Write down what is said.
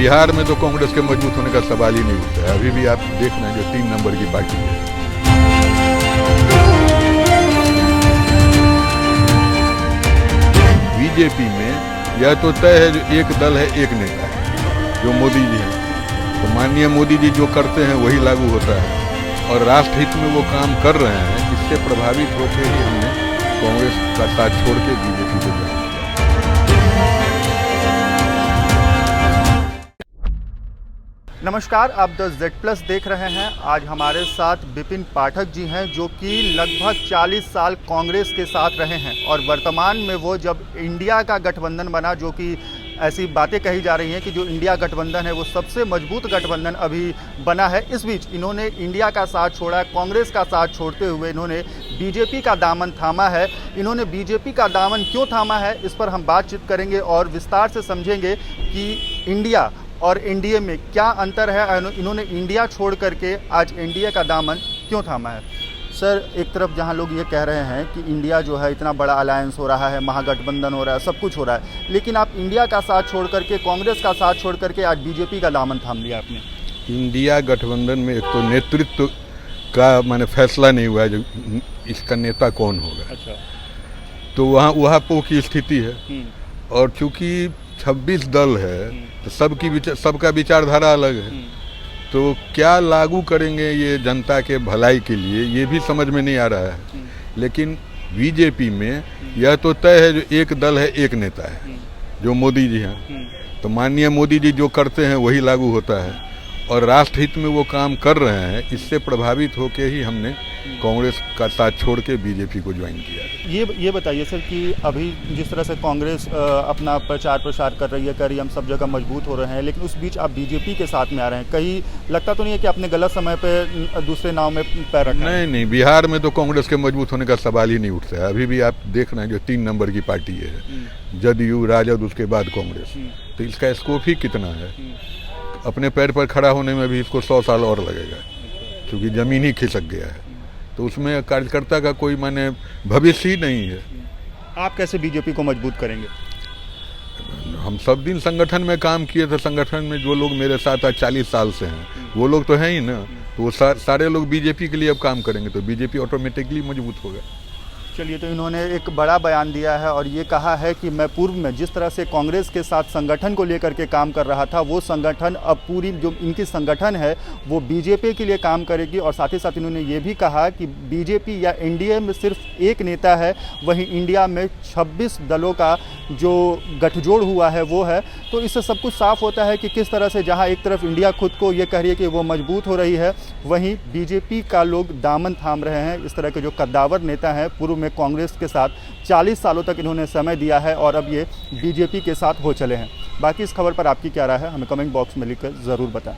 बिहार में तो कांग्रेस के मजबूत होने का सवाल ही नहीं उठता है। अभी भी आप देख रहे हैं जो 3 नंबर की पार्टी है। बीजेपी में यह तो तय है जो एक दल है एक नेता है, जो मोदी जी हैं। तो माननीय मोदी जी जो करते हैं वही लागू होता है और राष्ट्रहित में वो काम कर रहे हैं। इससे प्रभावित होकर ही हमने कांग्रेस का साथ छोड़ के बीजेपी को ज्वाइन किया। नमस्कार, आप द Z+ देख रहे हैं। आज हमारे साथ विपिन पाठक जी हैं जो कि लगभग 40 साल कांग्रेस के साथ रहे हैं और वर्तमान में वो जब इंडिया का गठबंधन बना, जो कि ऐसी बातें कही जा रही हैं कि जो इंडिया गठबंधन है वो सबसे मजबूत गठबंधन अभी बना है। इस बीच इन्होंने इंडिया का साथ छोड़ा, कांग्रेस का साथ छोड़ते हुए इन्होंने बीजेपी का दामन थामा है। इन्होंने बीजेपी का दामन क्यों थामा है, इस पर हम बातचीत करेंगे और विस्तार से समझेंगे कि इंडिया और एनडीए में क्या अंतर है। इन्होंने इंडिया छोड़ करके आज एनडीए का दामन क्यों थामा है। सर, एक तरफ जहां लोग ये कह रहे हैं कि इंडिया जो है इतना बड़ा अलायंस हो रहा है, महागठबंधन हो रहा है, सब कुछ हो रहा है, लेकिन आप इंडिया का साथ छोड़ करके, कांग्रेस का साथ छोड़ करके आज बीजेपी का दामन थाम लिया आपने। इंडिया गठबंधन में एक तो नेतृत्व का माने फैसला नहीं हुआ है जो इसका नेता कौन होगा। अच्छा। तो वहाँ पो की स्थिति है और चूंकि 26 दल है तो सबका विचारधारा अलग है। तो क्या लागू करेंगे ये जनता के भलाई के लिए, ये भी समझ में नहीं आ रहा है। लेकिन बीजेपी में यह तो तय है जो एक दल है एक नेता है, जो मोदी जी हैं। तो माननीय मोदी जी जो करते हैं वही लागू होता है और राष्ट्रहित में वो काम कर रहे हैं। इससे प्रभावित होकर ही हमने कांग्रेस का साथ छोड़ के बीजेपी को ज्वाइन किया। ये बताइए सर कि अभी जिस तरह से कांग्रेस अपना प्रचार कर रही है, हम सब जगह मजबूत हो रहे हैं, लेकिन उस बीच आप बीजेपी के साथ में आ रहे हैं। कहीं लगता तो नहीं है कि आपने गलत समय पे दूसरे नाव में पैर रखा है? नहीं, बिहार में तो कांग्रेस के मजबूत होने का सवाल ही नहीं उठता है। अभी भी आप देख रहे हैं जो 3 नंबर की पार्टी है, जदयू, राजद, उसके बाद कांग्रेस। तो इसका स्कोप ही कितना है। अपने पैर पर खड़ा होने में भी इसको 100 साल और लगेगा, क्योंकि जमीन ही खिसक गया है। तो उसमें कार्यकर्ता का कोई माने भविष्य ही नहीं है। आप कैसे बीजेपी को मजबूत करेंगे? हम सब दिन संगठन में काम किए थे। संगठन में जो लोग मेरे साथ आज 40 साल से हैं वो लोग तो हैं ही ना। तो वो सारे लोग बीजेपी के लिए अब काम करेंगे तो बीजेपी ऑटोमेटिकली मजबूत होगा। चलिए, तो इन्होंने एक बड़ा बयान दिया है और ये कहा है कि मैं पूर्व में जिस तरह से कांग्रेस के साथ संगठन को लेकर के काम कर रहा था, वो संगठन अब पूरी जो इनकी संगठन है वो बीजेपी के लिए काम करेगी। और साथ ही साथ इन्होंने ये भी कहा कि बीजेपी या एनडीए में सिर्फ एक नेता है, वहीं इंडिया में 26 दलों का जो गठजोड़ हुआ है वो है। तो इससे सब कुछ साफ होता है कि किस तरह से जहाँ एक तरफ इंडिया खुद को ये कह रही है कि वो मजबूत हो रही है, वहीं बीजेपी का लोग दामन थाम रहे हैं। इस तरह के जो कद्दावर नेता हैं, पूर्व में कांग्रेस के साथ 40 सालों तक इन्होंने समय दिया है और अब ये बीजेपी के साथ हो चले हैं। बाकी इस खबर पर आपकी क्या राय है, हमें कमेंट बॉक्स में लिखकर ज़रूर बताएं।